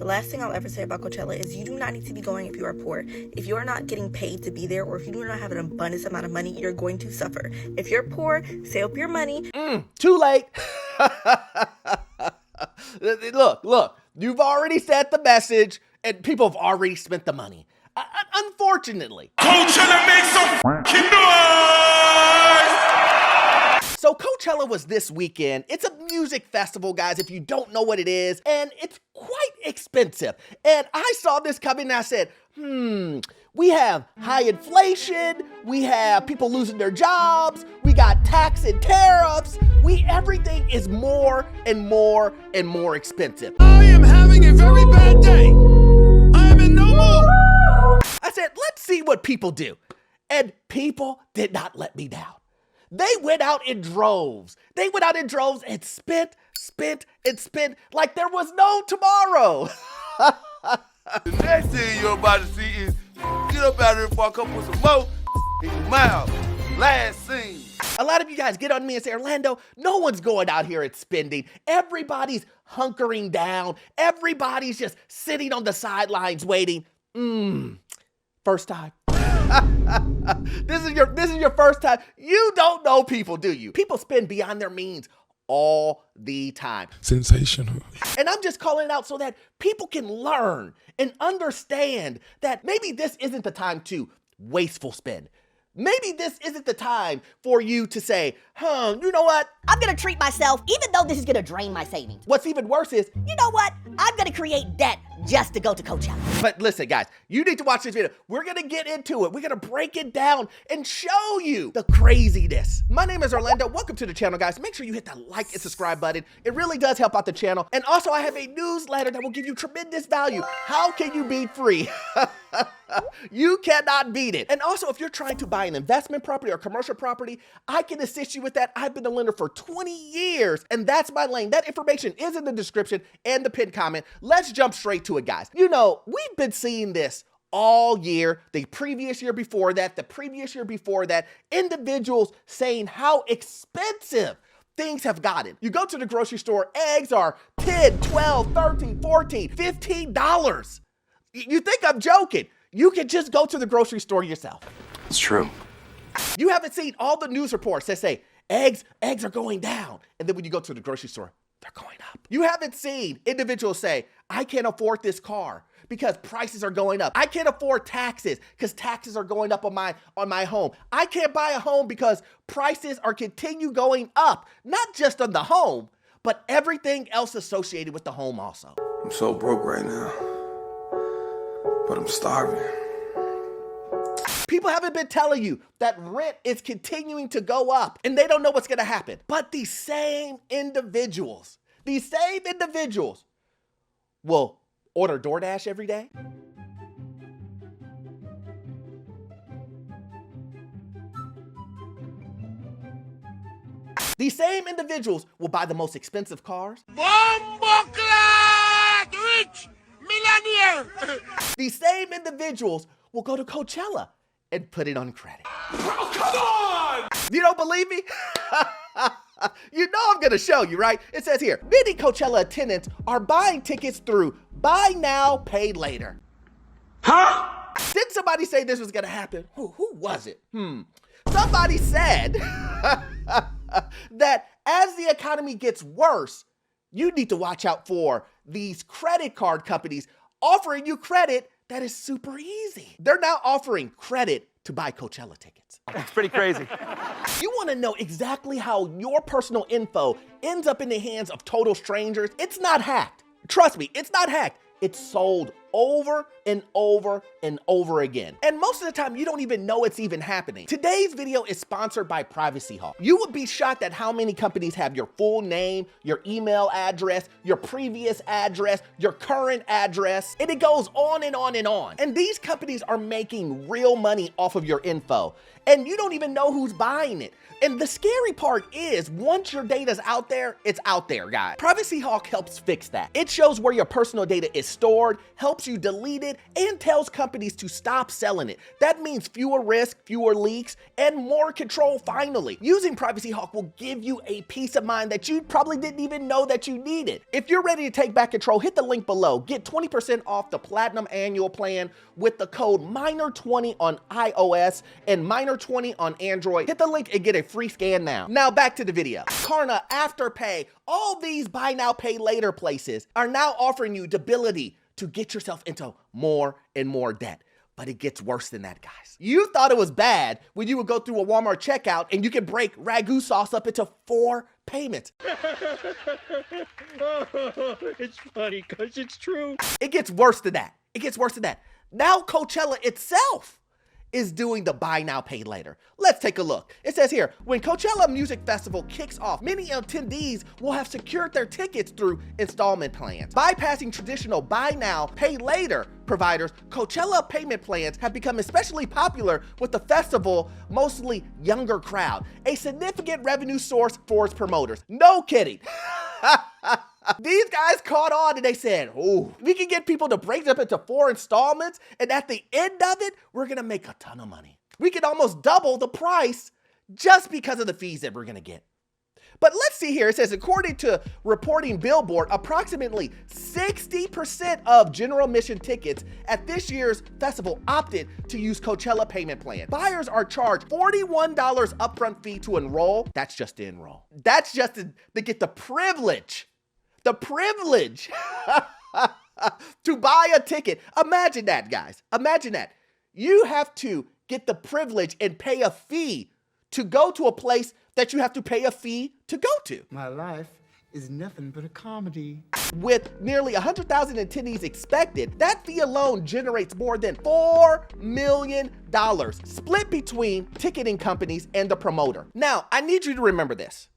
The last thing I'll ever say about Coachella is you do not need to be going if you are poor. If you are not getting paid to be there, or if you do not have an abundance amount of money, you're going to suffer. If you're poor, save up your money. Too late. Look, you've already sent the message and people have already spent the money. Unfortunately. Coachella makes some f***ing noise! So Coachella was this weekend. It's a music festival, guys, if you don't know what it is, and it's quite expensive. And I saw this coming and I said, we have high inflation, we have people losing their jobs, we got tax and tariffs, everything is more and more and more expensive. I am having a very bad day. I am in no mood. I said, let's see what people do. And people did not let me down. They went out in droves. They went out in droves and spent like there was no tomorrow. The next thing you're about to see is get up out of here before I come put some more in your mouth. Last scene. A lot of you guys get on me and say, Orlando, no one's going out here and spending. Everybody's hunkering down. Everybody's just sitting on the sidelines waiting. First time. This is your first time. You don't know people, do you? People spend beyond their means all the time. Sensational. And I'm just calling it out so that people can learn and understand that maybe this isn't the time to wasteful spend. Maybe this isn't the time for you to say, you know what? I'm gonna treat myself, even though this is gonna drain my savings. What's even worse is, You know what? I'm gonna create debt just to go to Coachella. but listen, guys, you need to watch this video. We're gonna get into it. We're gonna break it down and show you the craziness. My name is Orlando. Welcome to the channel, guys. Make sure you hit the like and subscribe button. It really does help out the channel. And also, I have a newsletter that will give you tremendous value. How can you beat free? You cannot beat it. And also, if you're trying to buy an investment property or commercial property, I can assist you with that. I've been a lender for 20 years, and that's my lane. That information is in the description and the pinned comment. Let's jump straight to it, guys. You know, we've been seeing this all year, the previous year before that, the previous year before that, individuals saying how expensive things have gotten. You go to the grocery store, eggs are $10, $12, $13, $14, $15. You think I'm joking? You can just go to the grocery store yourself. It's true. You haven't seen all the news reports that say eggs are going down. And then when you go to the grocery store, they're going up. You haven't seen individuals say, I can't afford this car because prices are going up. I can't afford taxes because taxes are going up on my home. I can't buy a home because prices are continue going up, not just on the home, but everything else associated with the home also. I'm so broke right now, but I'm starving. People haven't been telling you that rent is continuing to go up and they don't know what's gonna happen. But these same individuals will order DoorDash every day. These same individuals will buy the most expensive cars. Bomboclat! Rich! Millionaire! These same individuals will go to Coachella and put it on credit. Oh, come on! You don't believe me? You know I'm gonna show you, right? It says here, many Coachella attendants are buying tickets through buy now, pay later. Huh? Didn't somebody say this was gonna happen? Who was it? Somebody said that as the economy gets worse, you need to watch out for these credit card companies offering you credit that is super easy. They're now offering credit to buy Coachella tickets. That's pretty crazy. You want to know exactly how your personal info ends up in the hands of total strangers? It's not hacked. Trust me, it's not hacked. It's sold over and over and over again. And most of the time, you don't even know it's even happening. Today's video is sponsored by Privacy Hawk. You would be shocked at how many companies have your full name, your email address, your previous address, your current address, and it goes on and on and on. And these companies are making real money off of your info, and you don't even know who's buying it. And the scary part is, once your data's out there, it's out there, guys. Privacy Hawk helps fix that. It shows where your personal data is stored, helps you delete it, and tells companies to stop selling it. That means fewer risk, fewer leaks, and more control finally. Using Privacy Hawk will give you a peace of mind that you probably didn't even know that you needed. If you're ready to take back control, hit the link below. Get 20% off the Platinum Annual Plan with the code MINOR20 on iOS and MINOR20 on Android. Hit the link and get a free scan now. Now back to the video. Klarna, Afterpay, all these buy now, pay later places are now offering you the ability to get yourself into more and more debt. But it gets worse than that, guys. You thought it was bad when you would go through a Walmart checkout and you could break ragu sauce up into 4 payments. It's funny because it's true. It gets worse than that. It gets worse than that. Now Coachella itself is doing the buy now, pay later. Let's take a look. It says here, when Coachella Music Festival kicks off, many attendees will have secured their tickets through installment plans. Bypassing traditional buy now, pay later providers, Coachella payment plans have become especially popular with the festival, mostly younger crowd, a significant revenue source for its promoters. No kidding. These guys caught on and they said, oh, we can get people to break up into 4 installments, and at the end of it, we're gonna make a ton of money. We can almost double the price just because of the fees that we're gonna get. But let's see here, it says, according to reporting Billboard, approximately 60% of general admission tickets at this year's festival opted to use Coachella payment plan. Buyers are charged $41 upfront fee to enroll. That's just to enroll. That's just to get the privilege to buy a ticket. Imagine that, guys. Imagine that. You have to get the privilege and pay a fee to go to a place that you have to pay a fee to go to. My life is nothing but a comedy. With nearly 100,000 attendees expected, that fee alone generates more than $4 million split between ticketing companies and the promoter. Now, I need you to remember this.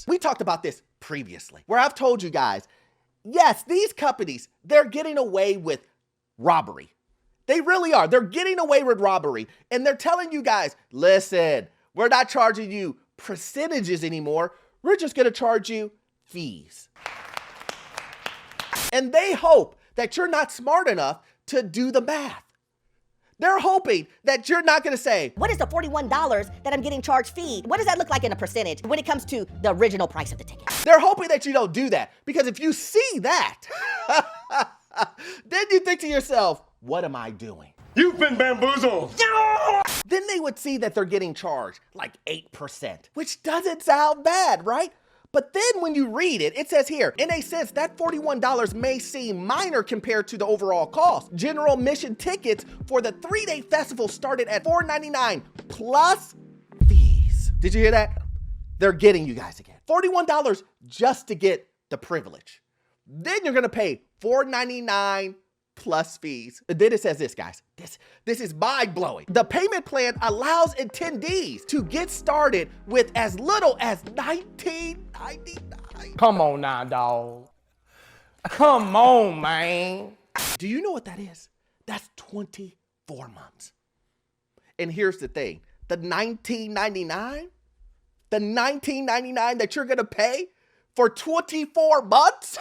We talked about this previously, where I've told you guys, yes, these companies, they're getting away with robbery. They really are. They're getting away with robbery. And they're telling you guys, listen, we're not charging you percentages anymore. We're just going to charge you fees. And they hope that you're not smart enough to do the math. They're hoping that you're not gonna say, What is the $41 that I'm getting charged fee? What does that look like in a percentage when it comes to the original price of the ticket? they're hoping that you don't do that. Because if you see that, then you think to yourself, what am I doing? You've been bamboozled. Then they would see that they're getting charged like 8%, which doesn't sound bad, right? But then when you read it, it says here, in a sense, that $41 may seem minor compared to the overall cost. General admission tickets for the 3-day festival started at $4.99 plus fees. Did you hear that? They're getting you guys again. $41 just to get the privilege. Then you're gonna pay $4.99 plus fees. And then it says this, guys. This is mind-blowing. The payment plan allows attendees to get started with as little as $19.99. Come on now, dawg. Come on, man. Do you know what that is? That's 24 months. And here's the thing. The $19.99 that you're gonna pay for 24 months,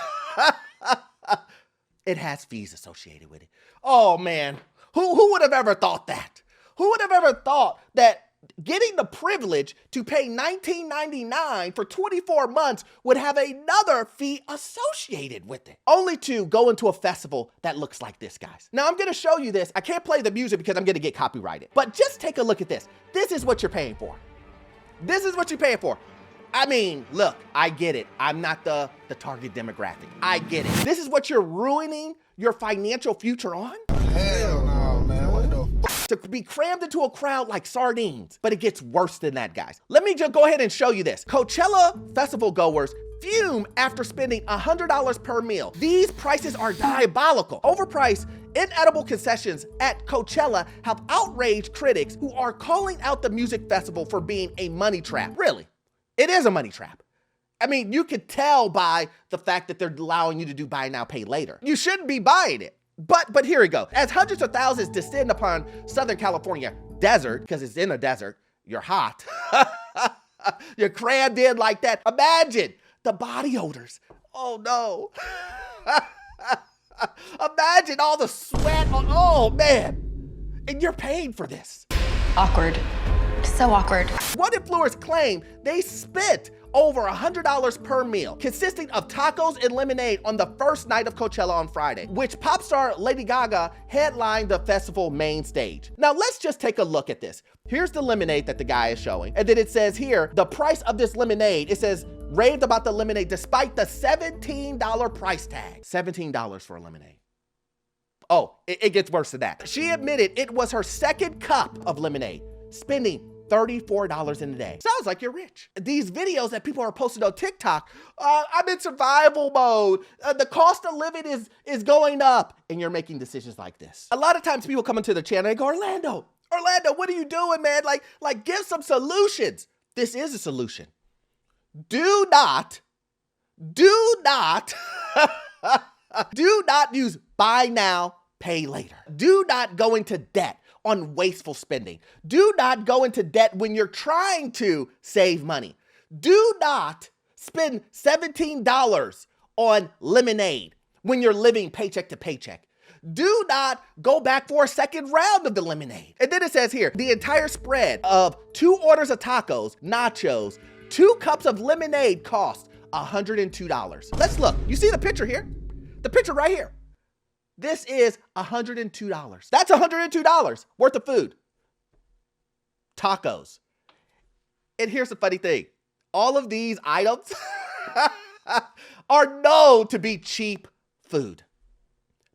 it has fees associated with it. Oh man, who would have ever thought that? Who would have ever thought that getting the privilege to pay $19.99 for 24 months would have another fee associated with it? Only to go into a festival that looks like this, guys. Now I'm gonna show you this. I can't play the music because I'm gonna get copyrighted. But just take a look at this. This is what you're paying for. This is what you're paying for. I mean, look, I get it. I'm not the target demographic. I get it. This is what you're ruining your financial future on? Hell no, man. What the To be crammed into a crowd like sardines. But it gets worse than that, guys. Let me just go ahead and show you this. Coachella festival goers fume after spending $100 per meal. These prices are diabolical. Overpriced, inedible concessions at Coachella have outraged critics who are calling out the music festival for being a money trap. Really? It is a money trap. I mean, you could tell by the fact that they're allowing you to do buy now, pay later. You shouldn't be buying it. But here we go. As hundreds of thousands descend upon Southern California desert, because it's in a desert, you're hot. You're crammed in like that. Imagine the body odors. Oh no. Imagine all the sweat. Oh man. And you're paying for this. Awkward. So awkward. One influencer claimed they spent over $100 per meal, consisting of tacos and lemonade on the first night of Coachella on Friday, which pop star Lady Gaga headlined the festival main stage. Now let's just take a look at this. Here's the lemonade that the guy is showing. And then it says here, the price of this lemonade, it says, raved about the lemonade despite the $17 price tag. $17 for a lemonade. Oh, it gets worse than that. She admitted it was her second cup of lemonade, spending $34 in a day. Sounds like you're rich. These videos that people are posting on TikTok, I'm in survival mode. The cost of living is going up. And you're making decisions like this. A lot of times people come into the channel and go, Orlando, what are you doing, man? Like give some solutions. This is a solution. Do not use buy now, pay later. Do not go into debt on wasteful spending. Do not go into debt when you're trying to save money. Do not spend $17 on lemonade when you're living paycheck to paycheck. Do not go back for a second round of the lemonade. And then it says here, the entire spread of 2 orders of tacos, nachos, 2 cups of lemonade cost $102. Let's look. You see the picture here? The picture right here. This is $102. That's $102 worth of food. Tacos. And here's the funny thing. All of these items are known to be cheap food.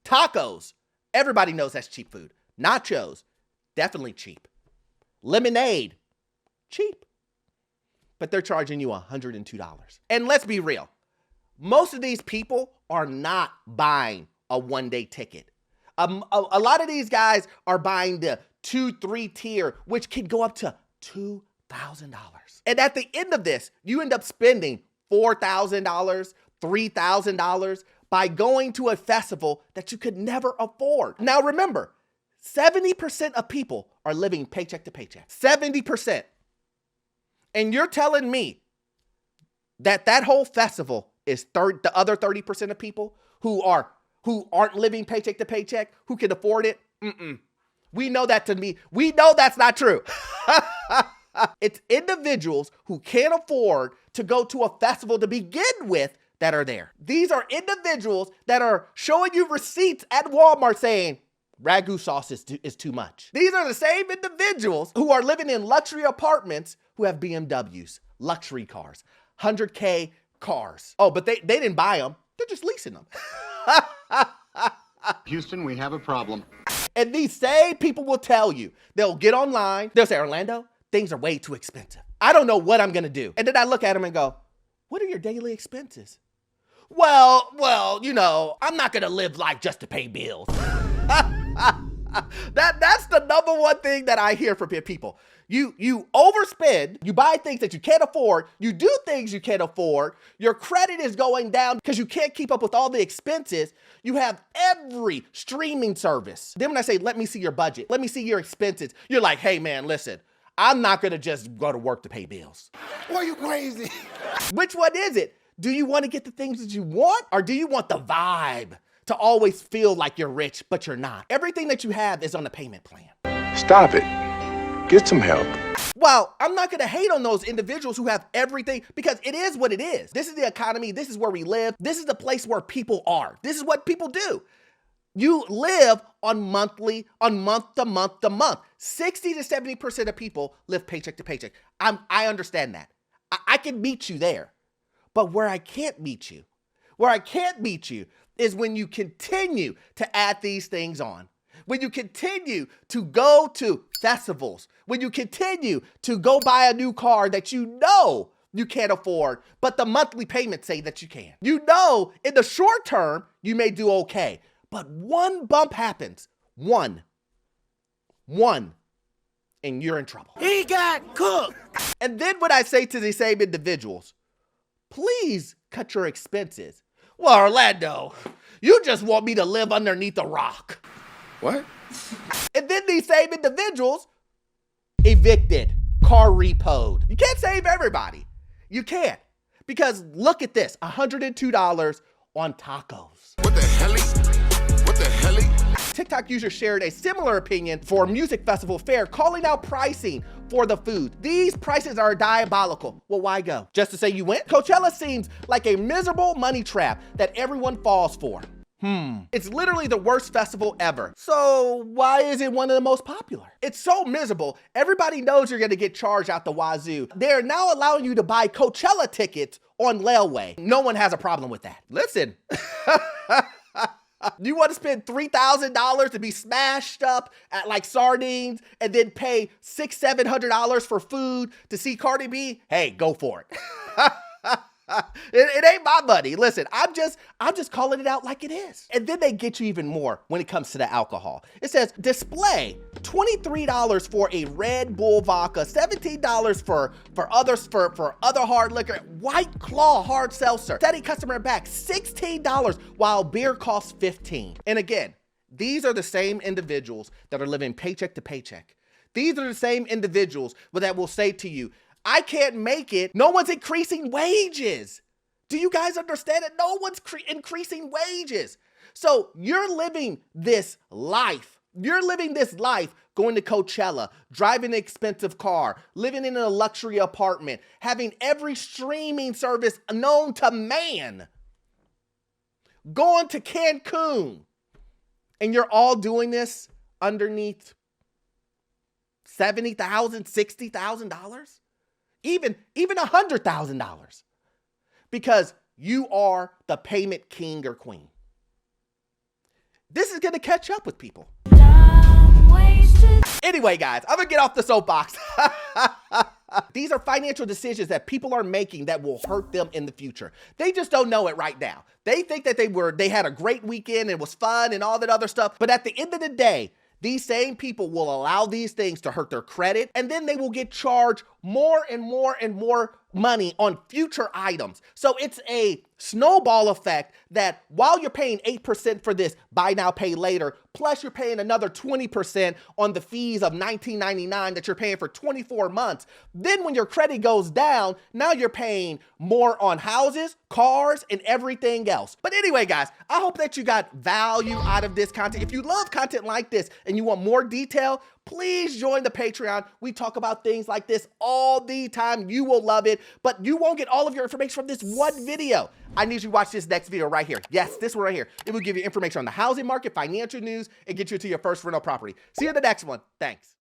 Tacos, everybody knows that's cheap food. Nachos, definitely cheap. Lemonade, cheap. But they're charging you $102. And let's be real. Most of these people are not buying a one-day ticket. A lot of these guys are buying the 2-3 tier, which can go up to $2,000. And at the end of this, you end up spending $4,000, $3,000 by going to a festival that you could never afford. Now remember, 70% of people are living paycheck to paycheck. 70%. And you're telling me that whole festival is the other 30% of people who aren't living paycheck to paycheck, who can afford it? We know that to me. We know that's not true. It's individuals who can't afford to go to a festival to begin with that are there. These are individuals that are showing you receipts at Walmart saying, ragu sauce is too much. These are the same individuals who are living in luxury apartments who have BMWs, luxury cars, 100K cars. Oh, but they didn't buy them. They're just leasing them. Houston, we have a problem. And these same people will tell you, they'll get online, they'll say, Orlando, things are way too expensive. I don't know what I'm gonna do. And then I look at them and go, what are your daily expenses? Well, you know, I'm not gonna live life just to pay bills. That's the number one thing that I hear from people. You overspend, you buy things that you can't afford, you do things you can't afford, your credit is going down because you can't keep up with all the expenses. You have every streaming service. Then when I say, let me see your budget, let me see your expenses, you're like, hey man, listen, I'm not gonna just go to work to pay bills. Boy, you crazy. Which one is it? Do you want to get the things that you want, or do you want the vibe to always feel like you're rich, but you're not? Everything that you have is on a payment plan. Stop it. Get some help. Well, I'm not gonna hate on those individuals who have everything, because it is what it is. This is the economy, this is where we live, this is the place where people are. This is what people do. You live on month to month. 60 to 70% of people live paycheck to paycheck. I understand that. I can meet you there. But where I can't meet you is when you continue to add these things on. When you continue to go to festivals, when you continue to go buy a new car that you know you can't afford, but the monthly payments say that you can. You know, in the short term, you may do okay, but one bump happens, one, and you're in trouble. He got cooked. And then when I say to these same individuals, please cut your expenses. Well, Orlando, you just want me to live underneath a rock. What? And then these same individuals evicted, car repoed. You can't save everybody. You can't. Because look at this, $102 on tacos. What the hell? What the hell? TikTok user shared a similar opinion for music festival fare, calling out pricing for the food. These prices are diabolical. Well, why go? Just to say you went? Coachella seems like a miserable money trap that everyone falls for. It's literally the worst festival ever. So why is it one of the most popular? It's so miserable. Everybody knows you're gonna get charged out the wazoo. They're now allowing you to buy Coachella tickets on layaway. No one has a problem with that. Listen. You want to spend $3,000 to be smashed up at like sardines and then pay $600-700 for food to see Cardi B? Hey, go for it. It ain't my money. Listen, I'm just calling it out like it is. And then they get you even more when it comes to the alcohol. It says display $23 for a Red Bull vodka, $17 for other hard liquor, White Claw hard seltzer, steady customer back, $16 while beer costs $15. And again, these are the same individuals that are living paycheck to paycheck. These are the same individuals that will say to you, I can't make it. No one's increasing wages. Do you guys understand it? No one's increasing wages. So you're living this life. You're living this life going to Coachella, driving an expensive car, living in a luxury apartment, having every streaming service known to man, going to Cancun, and you're all doing this underneath $70,000, $60,000? Even $100,000, because you are the payment king or queen. This is gonna catch up with people. Anyway, guys, I'm gonna get off the soapbox. These are financial decisions that people are making that will hurt them in the future. They just don't know it right now. They think that they had a great weekend, it was fun and all that other stuff, but at the end of the day, these same people will allow these things to hurt their credit, and then they will get charged more and more and more money on future items. So it's a snowball effect that while you're paying 8% for this buy now, pay later, plus you're paying another 20% on the fees of $19.99 that you're paying for 24 months. Then when your credit goes down, now you're paying more on houses, cars, and everything else. But anyway, guys, I hope that you got value out of this content. If you love content like this and you want more detail, please join the Patreon. We talk about things like this all the time. You will love it, but you won't get all of your information from this one video. I need you to watch this next video right here. Yes, this one right here. It will give you information on the housing market, financial news, and get you to your first rental property. See you in the next one. Thanks.